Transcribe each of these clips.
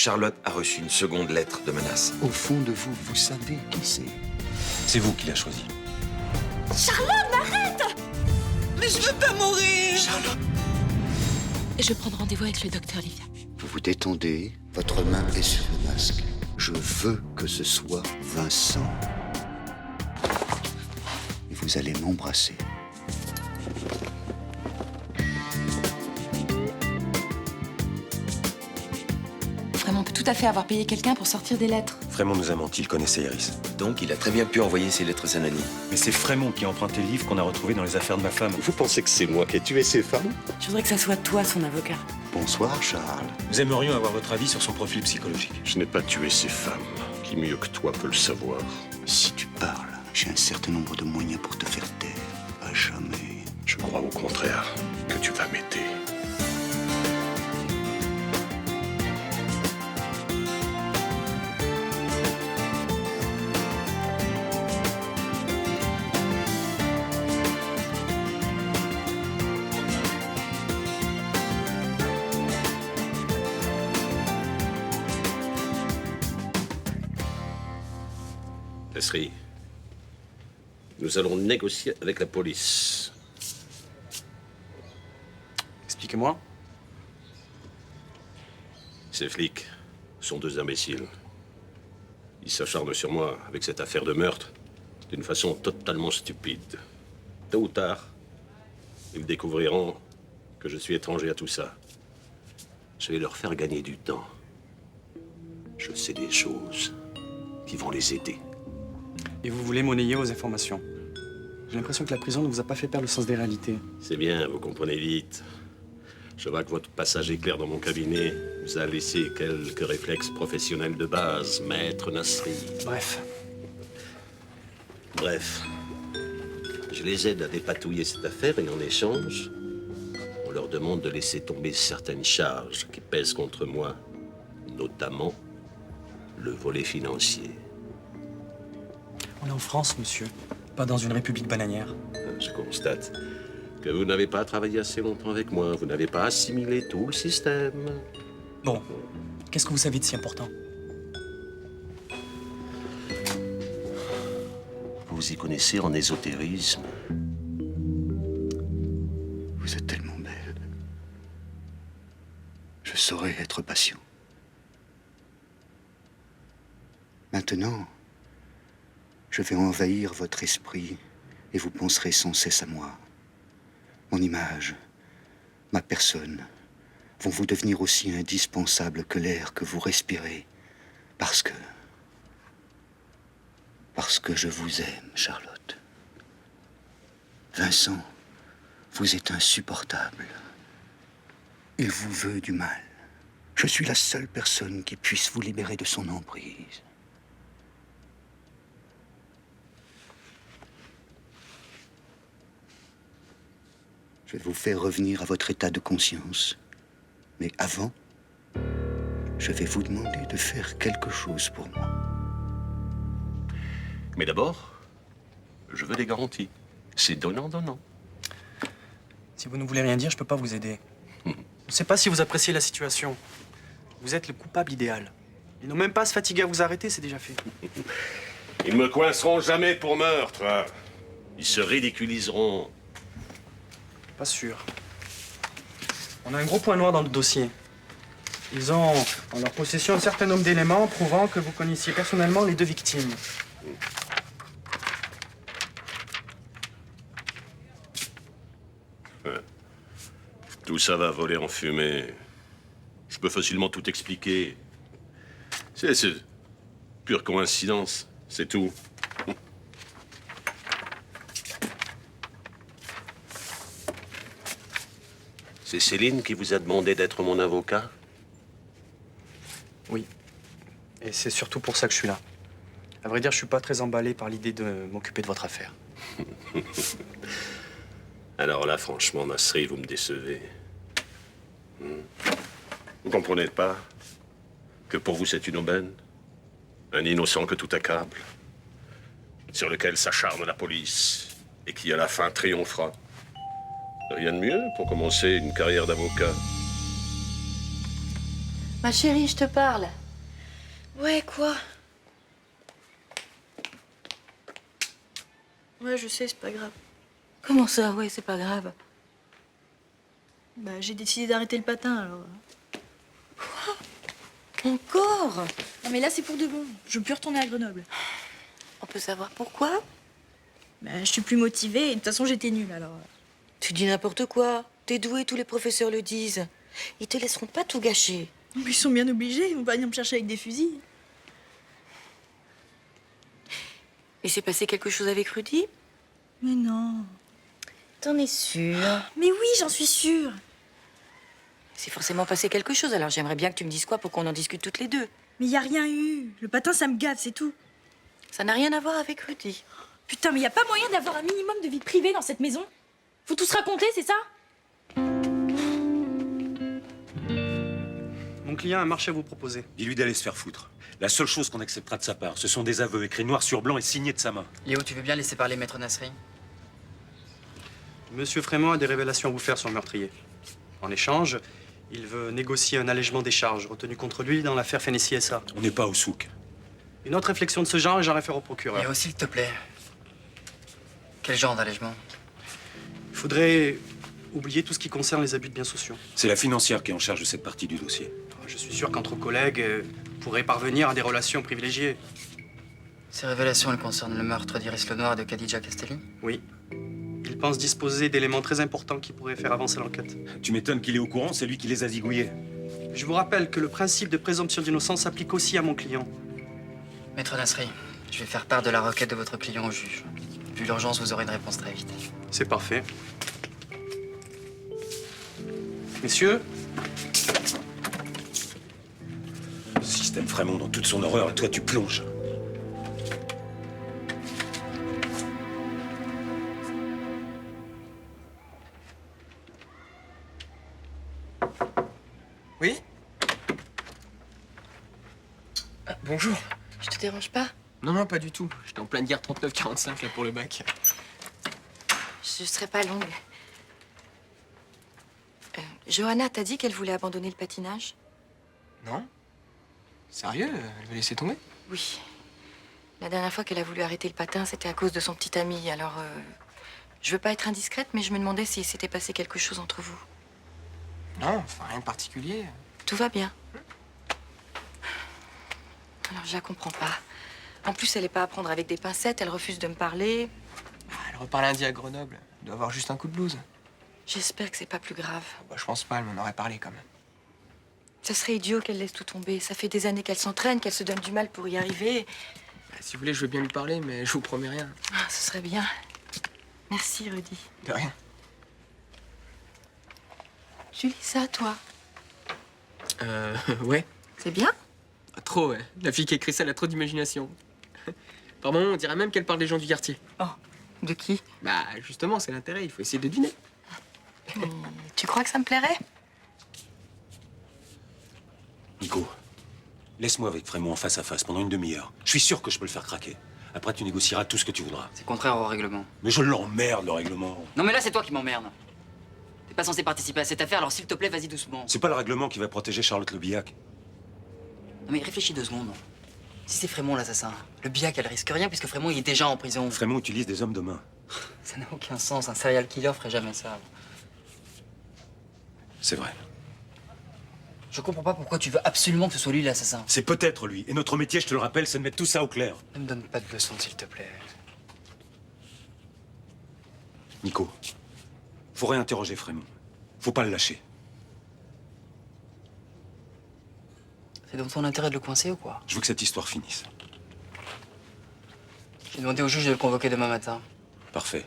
Charlotte a reçu une seconde lettre de menace. Au fond de vous, vous savez qui c'est. C'est vous qui l'a choisi. Charlotte, m'arrête! Mais je veux pas mourir! Charlotte! Je vais prendre rendez-vous avec le docteur Livia. Vous vous détendez, votre main est sur le masque. Je veux que ce soit Vincent. Et vous allez m'embrasser. Vraiment, on peut tout à fait avoir payé quelqu'un pour sortir des lettres. Frémont nous a menti, il connaissait Iris. Donc, il a très bien pu envoyer ses lettres anonymes. Mais c'est Frémont qui a emprunté le livre qu'on a retrouvé dans les affaires de ma femme. Vous pensez que c'est moi qui ai tué ces femmes? Je voudrais que ça soit toi, son avocat. Bonsoir, Charles. Nous aimerions avoir votre avis sur son profil psychologique. Je n'ai pas tué ces femmes. Qui mieux que toi peut le savoir? Si tu parles, j'ai un certain nombre de moyens pour te faire taire. À jamais. Je crois au contraire que tu vas m'aider. Nasri, nous allons négocier avec la police. Expliquez-moi. Ces flics sont deux imbéciles. Ils s'acharnent sur moi avec cette affaire de meurtre d'une façon totalement stupide. Tôt ou tard, ils découvriront que je suis étranger à tout ça. Je vais leur faire gagner du temps. Je sais des choses qui vont les aider. Et vous voulez monnayer vos informations. J'ai l'impression que la prison ne vous a pas fait perdre le sens des réalités. C'est bien, vous comprenez vite. Je vois que votre passage éclair dans mon cabinet vous a laissé quelques réflexes professionnels de base, maître Nasri. Bref, je les aide à dépatouiller cette affaire et en échange, on leur demande de laisser tomber certaines charges qui pèsent contre moi, notamment le volet financier. On est en France, monsieur. Pas dans une république bananière. Je constate que vous n'avez pas travaillé assez longtemps avec moi. Vous n'avez pas assimilé tout le système. Bon, qu'est-ce que vous savez de si important? Vous y connaissez en ésotérisme. Vous êtes tellement belle. Je saurais être patient. Maintenant, je vais envahir votre esprit et vous penserez sans cesse à moi. Mon image, ma personne vont vous devenir aussi indispensables que l'air que vous respirez. Parce que je vous aime, Charlotte. Vincent, vous êtes insupportable. Il vous veut du mal. Je suis la seule personne qui puisse vous libérer de son emprise. Je vais vous faire revenir à votre état de conscience. Mais avant, je vais vous demander de faire quelque chose pour moi. Mais d'abord, je veux des garanties. C'est donnant-donnant. Si vous ne voulez rien dire, je peux pas vous aider. Je ne sais pas si vous appréciez la situation. Vous êtes le coupable idéal. Ils n'ont même pas à se fatiguer à vous arrêter, c'est déjà fait. Ils me coinceront jamais pour meurtre. Hein. Ils se ridiculiseront. Pas sûr. On a un gros point noir dans le dossier. Ils ont en leur possession un certain nombre d'éléments prouvant que vous connaissiez personnellement les deux victimes. Tout ça va voler en fumée. Je peux facilement tout expliquer. C'est pure coïncidence, c'est tout. C'est Céline qui vous a demandé d'être mon avocat? Oui. Et c'est surtout pour ça que je suis là. À vrai dire, je suis pas très emballé par l'idée de m'occuper de votre affaire. Alors là, franchement, Nasri, vous me décevez. Vous comprenez pas que pour vous, c'est une aubaine? Un innocent que tout accable, sur lequel s'acharne la police et qui, à la fin, triomphera. Rien de mieux pour commencer une carrière d'avocat. Ma chérie, je te parle. Ouais, quoi? Ouais, je sais, c'est pas grave. Comment ça? Ouais, c'est pas grave. Bah, j'ai décidé d'arrêter le patin, alors. Encore? Non, mais là, c'est pour de bon. Je veux plus retourner à Grenoble. On peut savoir pourquoi? Bah, je suis plus motivée et de toute façon, j'étais nulle, alors. Tu dis n'importe quoi. T'es doué, tous les professeurs le disent. Ils te laisseront pas tout gâcher. Mais ils sont bien obligés, ils vont pas venir me chercher avec des fusils. Il s'est passé quelque chose avec Rudy? Mais non. T'en es sûre? Mais oui, j'en suis sûre. C'est forcément passé quelque chose, alors j'aimerais bien que tu me dises quoi pour qu'on en discute toutes les deux. Mais y a rien eu. Le patin, ça me gave, c'est tout. Ça n'a rien à voir avec Rudy. Putain, mais y a pas moyen d'avoir un minimum de vie privée dans cette maison? Faut tout se raconter, c'est ça? Mon client a un marché à vous proposer. Dis-lui d'aller se faire foutre. La seule chose qu'on acceptera de sa part, ce sont des aveux écrits noir sur blanc et signés de sa main. Léo, tu veux bien laisser parler Maître Nasri? Monsieur Frémont a des révélations à vous faire sur le meurtrier. En échange, il veut négocier un allègement des charges retenues contre lui dans l'affaire Fennessy SA. On n'est pas au souk. Une autre réflexion de ce genre et j'en réfère au procureur. Léo, s'il te plaît. Quel genre d'allègement? Il faudrait oublier tout ce qui concerne les abus de biens sociaux. C'est la financière qui est en charge de cette partie du dossier. Je suis sûr qu'entre collègues, vous pourrez parvenir à des relations privilégiées. Ces révélations, elles concernent le meurtre d'Iris Lenoir et de Khadija Castelli? Oui. Il pense disposer d'éléments très importants qui pourraient faire avancer l'enquête. Tu m'étonnes qu'il est au courant, c'est lui qui les a zigouillés. Je vous rappelle que le principe de présomption d'innocence s'applique aussi à mon client. Maître Nasri, je vais faire part de la requête de votre client au juge. Vu l'urgence, vous aurez une réponse très vite. C'est parfait. Messieurs, Le système Frémont dans toute son horreur, et toi tu plonges. Oui? Ah, bonjour. Je te dérange pas? Non, non, pas du tout. J'étais en pleine guerre 39-45 là pour le bac. Je serai pas longue. Johanna t'a dit qu'elle voulait abandonner le patinage? Non? Sérieux? Elle veut laisser tomber? Oui. La dernière fois qu'elle a voulu arrêter le patin, c'était à cause de son petit ami. Alors, je veux pas être indiscrète, mais je me demandais s'il s'était passé quelque chose entre vous. Non, enfin rien de particulier. Tout va bien. Alors, je la comprends pas. En plus, elle est pas à prendre avec des pincettes, elle refuse de me parler. Ah, elle repart lundi à Grenoble. Elle doit avoir juste un coup de blues. J'espère que c'est pas plus grave. Bah, je pense pas, elle m'en aurait parlé quand même. Ça serait idiot qu'elle laisse tout tomber. Ça fait des années qu'elle s'entraîne, qu'elle se donne du mal pour y arriver. Bah, si vous voulez, je veux bien lui parler, mais je vous promets rien. Ah, ce serait bien. Merci, Rudy. De rien. Tu lis ça, toi? Ouais. C'est bien? Ah, trop, ouais. La fille qui a écrit ça, elle a trop d'imagination. Par moments, on dirait même qu'elle parle des gens du quartier. Oh, de qui? Bah, justement, c'est l'intérêt, il faut essayer de deviner. Tu crois que ça me plairait? Nico, laisse-moi avec Frémont en face à face pendant une demi-heure. Je suis sûr que je peux le faire craquer. Après, tu négocieras tout ce que tu voudras. C'est contraire au règlement. Mais je l'emmerde, le règlement. Non, mais là, c'est toi qui m'emmerde. T'es pas censé participer à cette affaire, alors s'il te plaît, vas-y doucement. C'est pas le règlement qui va protéger Charlotte Le Billac. Non, mais réfléchis 2 secondes. Si c'est Frémont l'assassin, le Billac, elle risque rien puisque Frémont, il est déjà en prison. Frémont utilise des hommes de main. Ça n'a aucun sens. Un serial killer ferait jamais ça. C'est vrai. Je comprends pas pourquoi tu veux absolument que ce soit lui l'assassin. C'est peut-être lui. Et notre métier, je te le rappelle, c'est de mettre tout ça au clair. Ne me donne pas de leçons, s'il te plaît. Nico, faut réinterroger Frémont. Faut pas le lâcher. C'est dans ton intérêt de le coincer ou quoi? Je veux que cette histoire finisse. J'ai demandé au juge de le convoquer demain matin. Parfait.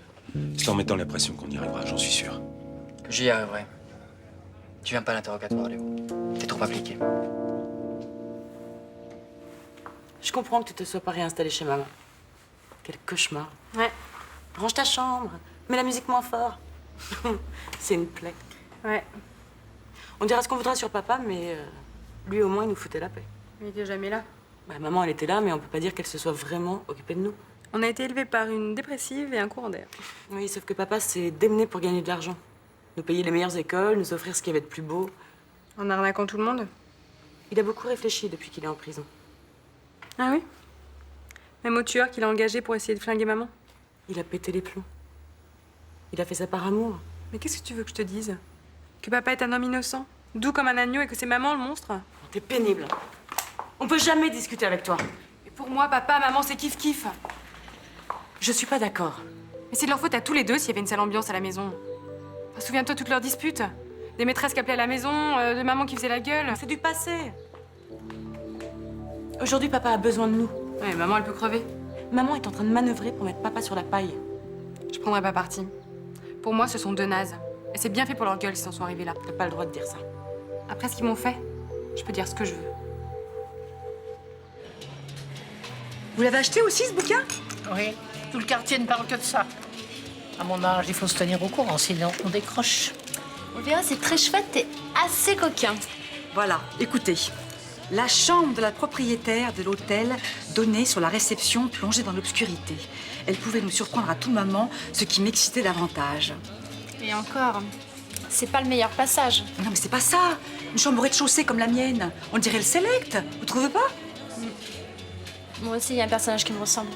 C'est en mettant la pression qu'on y arrivera, j'en suis sûr. J'y arriverai. Tu viens pas à l'interrogatoire, Léo. T'es trop appliqué. Je comprends que tu te sois pas réinstallé chez maman. Quel cauchemar. Ouais. Range ta chambre. Mets la musique moins fort. C'est une plaie. Ouais. On dira ce qu'on voudra sur papa, mais lui au moins il nous foutait la paix. Il était jamais là. Bah, maman elle était là, mais on peut pas dire qu'elle se soit vraiment occupée de nous. On a été élevés par une dépressive et un courant d'air. Oui, sauf que papa s'est démené pour gagner de l'argent. Nous payer les meilleures écoles, nous offrir ce qu'il y avait de plus beau. En arnaquant tout le monde? Il a beaucoup réfléchi depuis qu'il est en prison. Ah oui? Même au tueur qu'il a engagé pour essayer de flinguer maman? Il a pété les plombs. Il a fait ça par amour. Mais qu'est-ce que tu veux que je te dise? Que papa est un homme innocent, doux comme un agneau et que c'est maman le monstre? T'es pénible. On peut jamais discuter avec toi. Et pour moi, papa, maman, c'est kiff-kiff. Je suis pas d'accord. Mais c'est de leur faute à tous les deux s'il y avait une sale ambiance à la maison. Enfin, souviens-toi toutes leurs disputes. Des maîtresses qui appelaient à la maison, de maman qui faisait la gueule. C'est du passé. Aujourd'hui, papa a besoin de nous. Ouais, maman, elle peut crever. Maman est en train de manœuvrer pour mettre papa sur la paille. Je prendrai pas parti. Pour moi, ce sont deux nazes. Et c'est bien fait pour leur gueule s'ils en sont arrivés là. T'as pas le droit de dire ça. Après ce qu'ils m'ont fait, je peux dire ce que je veux. Vous l'avez acheté aussi, ce bouquin? Oui, tout le quartier ne parle que de ça. À mon âge, il faut se tenir au courant, sinon on décroche. On verra, c'est très chouette et assez coquin. Voilà, écoutez. La chambre de la propriétaire de l'hôtel donnait sur la réception plongée dans l'obscurité. Elle pouvait nous surprendre à tout moment, ce qui m'excitait davantage. Et encore, c'est pas le meilleur passage. Non, mais c'est pas ça. Une chambre au rez-de-chaussée comme la mienne. On dirait le Select. Vous trouvez pas? Moi aussi, il y a un personnage qui me ressemble.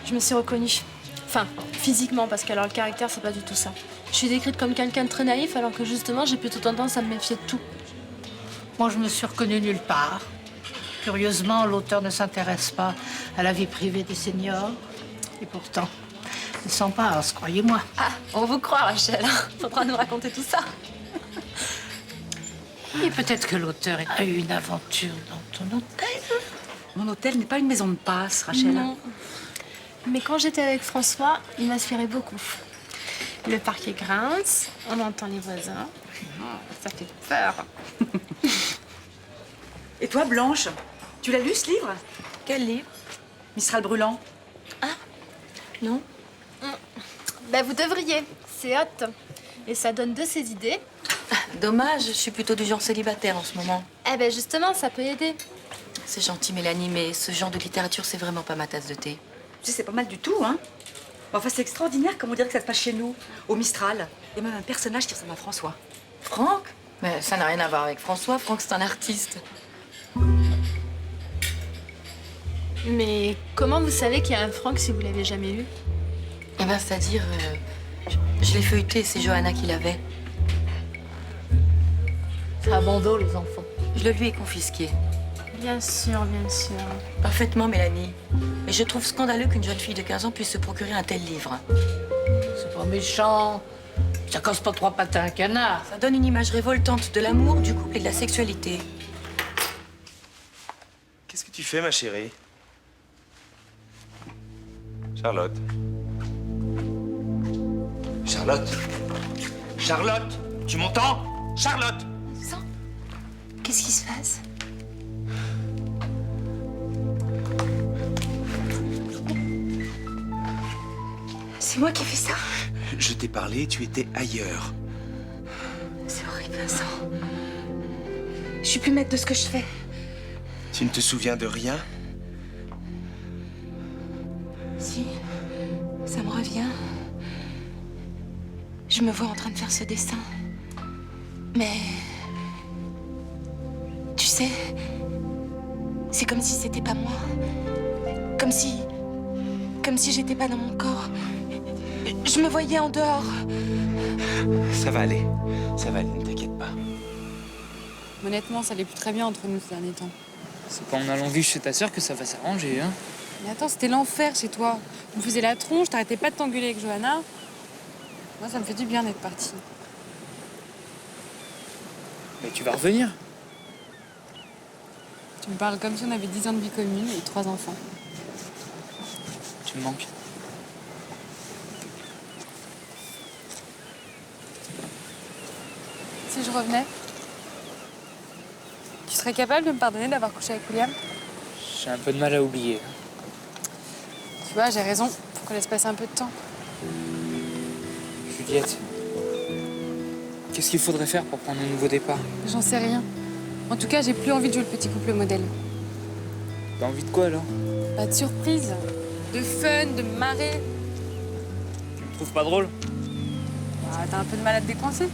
Je me suis reconnue. Enfin, physiquement, parce que alors le caractère, c'est pas du tout ça. Je suis décrite comme quelqu'un de très naïf, alors que justement, j'ai plutôt tendance à me méfier de tout. Moi, je me suis reconnue nulle part. Curieusement, l'auteur ne s'intéresse pas à la vie privée des seniors. Et pourtant, il s'en passe, croyez-moi. Ah, on vous croit, Rachel. Faudra nous raconter tout ça. Et peut-être que l'auteur a eu une aventure dans ton hôtel. Mon hôtel n'est pas une maison de passe, Rachel. Non. Mais quand j'étais avec François, il m'inspirait beaucoup. Le parquet grince, on entend les voisins. Ça fait peur. Et toi, Blanche, tu l'as lu, ce livre? Quel livre? Mistral brûlant. Ah, non. Ben, vous devriez. C'est hot. Et ça donne de ses idées. Dommage, je suis plutôt du genre célibataire en ce moment. Eh ben, justement, ça peut aider. C'est gentil, Mélanie, mais ce genre de littérature, c'est vraiment pas ma tasse de thé. Tu sais, c'est pas mal du tout, hein? Enfin, c'est extraordinaire comme on dirait que ça se passe chez nous, au Mistral. Il y a même un personnage qui ressemble à François. Franck? Mais ça n'a rien à voir avec François. Franck, c'est un artiste. Mais comment vous savez qu'il y a un Franck si vous l'avez jamais lu? Eh ben, c'est-à-dire, je l'ai feuilleté, c'est Johanna qui l'avait. C'est un bandeau, les enfants. Je le lui ai confisqué. Bien sûr, bien sûr. Parfaitement, Mélanie. Mais je trouve scandaleux qu'une jeune fille de 15 ans puisse se procurer un tel livre. C'est pas méchant. Ça casse pas trois pattes à un canard. Ça donne une image révoltante de l'amour, du couple et de la sexualité. Qu'est-ce que tu fais, ma chérie? Charlotte. Charlotte. Charlotte, tu m'entends? Charlotte! Qu'est-ce qui se passe? C'est moi qui ai fait ça? Je t'ai parlé, tu étais ailleurs. C'est horrible, Vincent. Je suis plus maître de ce que je fais. Tu ne te souviens de rien? Si, ça me revient. Je me vois en train de faire ce dessin. Mais... Tu sais, c'est comme si c'était pas moi. Comme si j'étais pas dans mon corps. Je me voyais en dehors. Ça va aller, ne t'inquiète pas. Honnêtement, ça allait plus très bien entre nous ces derniers temps. C'est pas en allant vivre chez ta sœur que ça va s'arranger, hein. Mais attends, c'était l'enfer chez toi. Tu me faisais la tronche, t'arrêtais pas de t'engueuler avec Johanna. Moi, ça me fait du bien d'être partie. Mais tu vas revenir. Tu me parles comme si on avait 10 ans de vie commune et 3 enfants. Tu me manques. Si je revenais, tu serais capable de me pardonner d'avoir couché avec William? J'ai un peu de mal à oublier. Tu vois, j'ai raison. Faut qu'on laisse passer un peu de temps. Juliette, qu'est-ce qu'il faudrait faire pour prendre un nouveau départ? J'en sais rien. En tout cas, j'ai plus envie de jouer le petit couple modèle. T'as envie de quoi, alors? Pas de surprise, de fun, de marée. Tu me trouves pas drôle? Bah, t'as un peu de mal à te décoincer.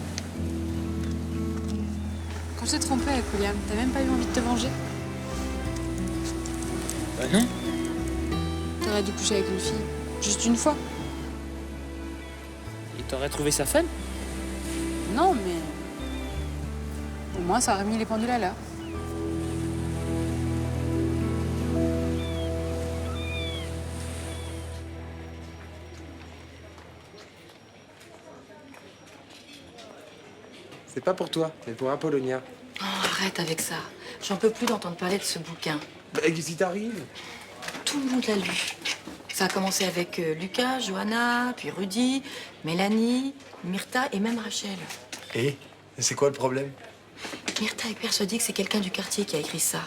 Quand je t'ai trompé avec William, t'as même pas eu envie de te venger? Bah non. T'aurais dû coucher avec une fille. Juste une fois. Et t'aurais trouvé ça fun? Non, mais... Au moins, ça aurait mis les pendules à l'heure. C'est pas pour toi, mais pour Apollonia. Oh, arrête avec ça. J'en peux plus d'entendre parler de ce bouquin. Bah, qu'est-ce qui t'arrive? Tout le monde l'a lu. Ça a commencé avec Lucas, Johanna, puis Rudy, Mélanie, Myrtha et même Rachel. Et c'est quoi le problème? Myrtha est persuadée que c'est quelqu'un du quartier qui a écrit ça.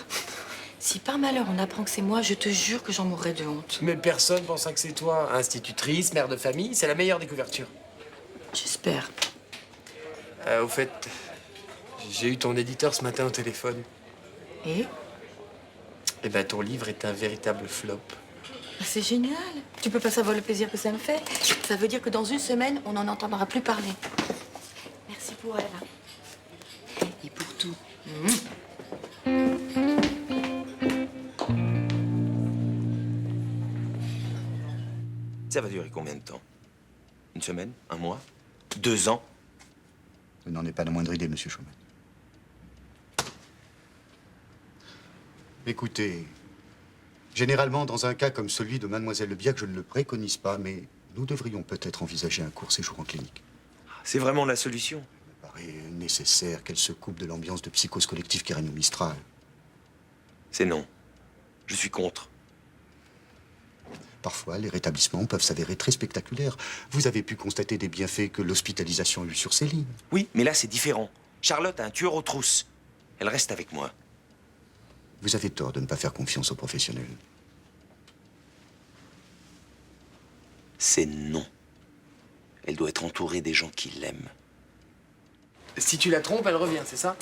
Si par malheur on apprend que c'est moi, je te jure que j'en mourrai de honte. Mais personne pensera que c'est toi. Institutrice, mère de famille, c'est la meilleure des couvertures. J'espère. Au fait, j'ai eu ton éditeur ce matin au téléphone. Et? Eh ben, ton livre est un véritable flop. C'est génial. Tu peux pas savoir le plaisir que ça me fait. Ça veut dire que dans une semaine, on n'en entendra plus parler. Merci pour elle. Et pour tout. Ça va durer combien de temps? Une semaine? Un mois? 2 ans? Je n'en ai pas la moindre idée, monsieur Schumann. Écoutez, généralement, dans un cas comme celui de Mademoiselle Lebiac, je ne le préconise pas, mais nous devrions peut-être envisager un court séjour en clinique. C'est vraiment la solution. Il me paraît nécessaire qu'elle se coupe de l'ambiance de psychose collective qui règne au Mistral. C'est non. Je suis contre. Parfois, les rétablissements peuvent s'avérer très spectaculaires. Vous avez pu constater des bienfaits que l'hospitalisation a eus sur Céline. Oui, mais là, c'est différent. Charlotte a un tueur aux trousses. Elle reste avec moi. Vous avez tort de ne pas faire confiance aux professionnels. C'est non. Elle doit être entourée des gens qui l'aiment. Si tu la trompes, elle revient, c'est ça?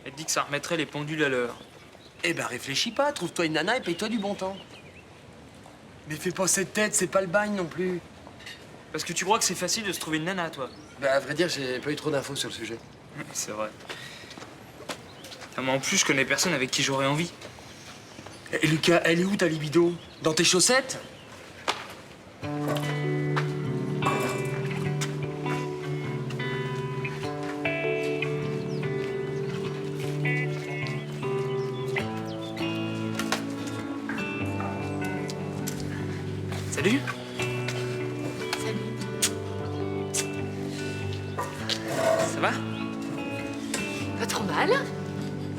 Elle te dit que ça remettrait les pendules à l'heure. Eh ben, réfléchis pas. Trouve-toi une nana et paye-toi du bon temps. Mais fais pas cette tête, c'est pas le bagne non plus. Parce que tu crois que c'est facile de se trouver une nana, toi? Bah, à vrai dire, j'ai pas eu trop d'infos sur le sujet. C'est vrai. Ah, mais en plus, je connais personne avec qui j'aurais envie. Et Lucas, elle est où ta libido? Dans tes chaussettes? Salut. Ça va? Pas trop mal.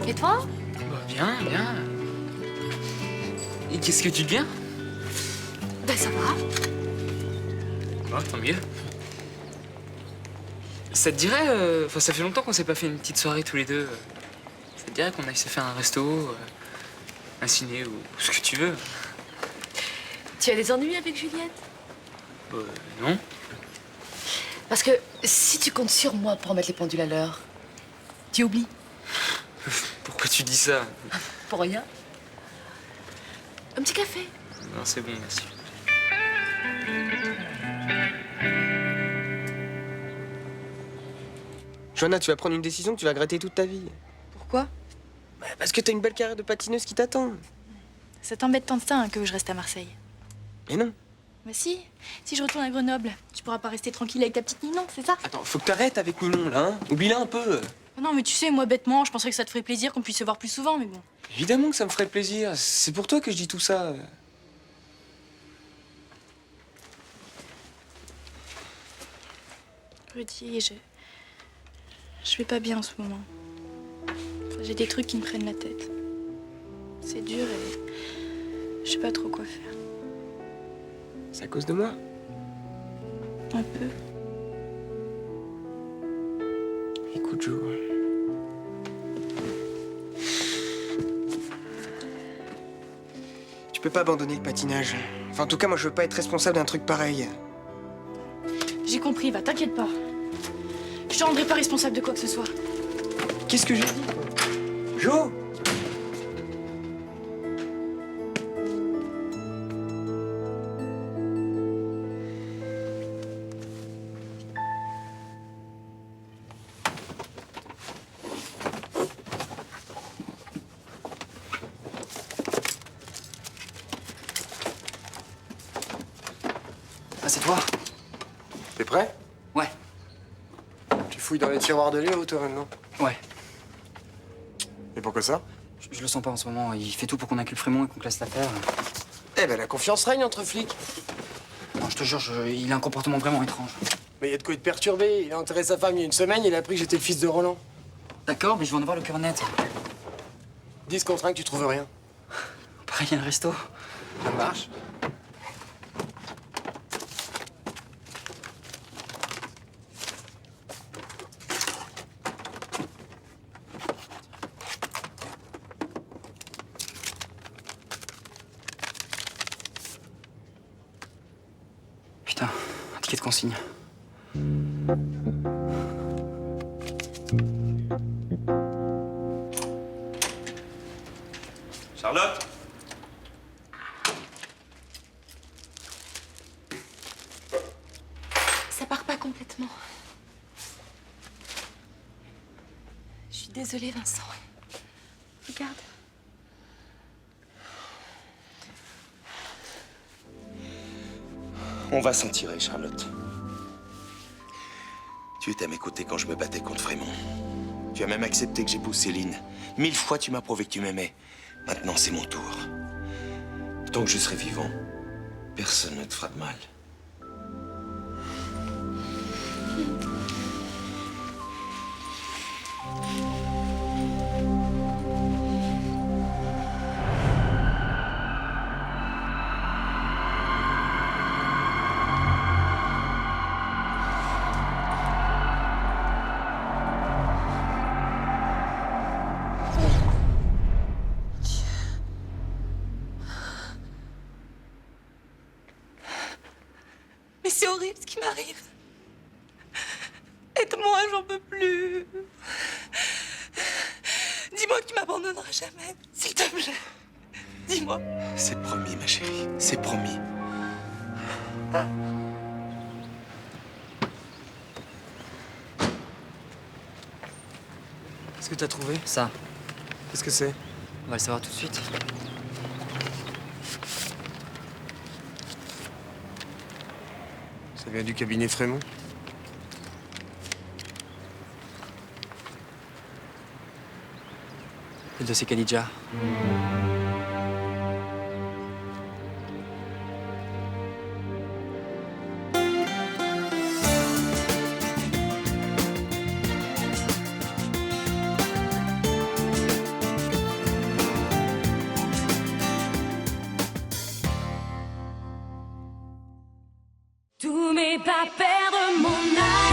Et toi? Bah, bien, bien. Et qu'est-ce que tu deviens? Ben ça va. Bah, tant mieux. Ça te dirait... Enfin, ça fait longtemps qu'on s'est pas fait une petite soirée tous les deux. Ça te dirait qu'on aille se faire un resto, un ciné ou ce que tu veux? Tu as des ennuis avec Juliette? Non. Parce que si tu comptes sur moi pour remettre les pendules à l'heure, tu oublies. Pourquoi tu dis ça? Pour rien. Un petit café. Non, c'est bon, merci. Johanna, tu vas prendre une décision que tu vas regretter toute ta vie. Pourquoi? Bah, parce que t'as une belle carrière de patineuse qui t'attend. Ça t'embête tant de ça que je reste à Marseille. Mais non. Bah si je retourne à Grenoble, tu pourras pas rester tranquille avec ta petite Ninon, c'est ça? Attends, faut que t'arrêtes avec Ninon, là, hein. Oublie-la un peu. Non, mais tu sais, moi, bêtement, je penserais que ça te ferait plaisir qu'on puisse se voir plus souvent, mais bon. Évidemment que ça me ferait plaisir. C'est pour toi que je dis tout ça. Rudy, je vais pas bien en ce moment. Enfin, j'ai des trucs qui me prennent la tête. C'est dur et je sais pas trop quoi faire. C'est à cause de moi? Un peu. Écoute, Jo. Tu peux pas abandonner le patinage. Enfin, en tout cas, moi, je veux pas être responsable d'un truc pareil. J'ai compris, va, t'inquiète pas. Je te rendrai pas responsable de quoi que ce soit. Qu'est-ce que j'ai dit? Jo! c'est toi. T'es prêt? Ouais. Tu fouilles dans les tiroirs de Léo, toi, maintenant? Ouais. Et pourquoi ça? Je le sens pas en ce moment. Il fait tout pour qu'on inculpe Frémont et qu'on classe l'affaire. Eh ben, la confiance règne entre flics. Non, je te jure, il a un comportement vraiment étrange. Mais il y a de quoi être perturbé. Il a enterré sa femme il y a une semaine, il a appris que j'étais le fils de Roland. D'accord, mais je vais en avoir le cœur net. 10 contre 1 que tu trouves rien. Pareil, il y a un resto. Ça marche. Putain, un ticket de consigne. Charlotte? Ça part pas complètement. Je suis désolée, Vincent. Regarde. On va s'en tirer, Charlotte. Tu étais à mes côtés quand je me battais contre Frémont. Tu as même accepté que j'épouse Céline. 1000 fois, tu m'as prouvé que tu m'aimais. Maintenant, c'est mon tour. Tant que je serai vivant, personne ne te fera de mal. Mais c'est horrible ce qui m'arrive. Aide-moi, j'en peux plus. Dis-moi que tu m'abandonneras jamais, s'il te plaît. Dis-moi. C'est promis, ma chérie. C'est promis. Qu'est-ce que t'as trouvé? Ça. Qu'est-ce que c'est? On va le savoir tout de suite. Ça vient du cabinet Frémont. Le dossier Khadija. Tous mes pas perdre mon âme.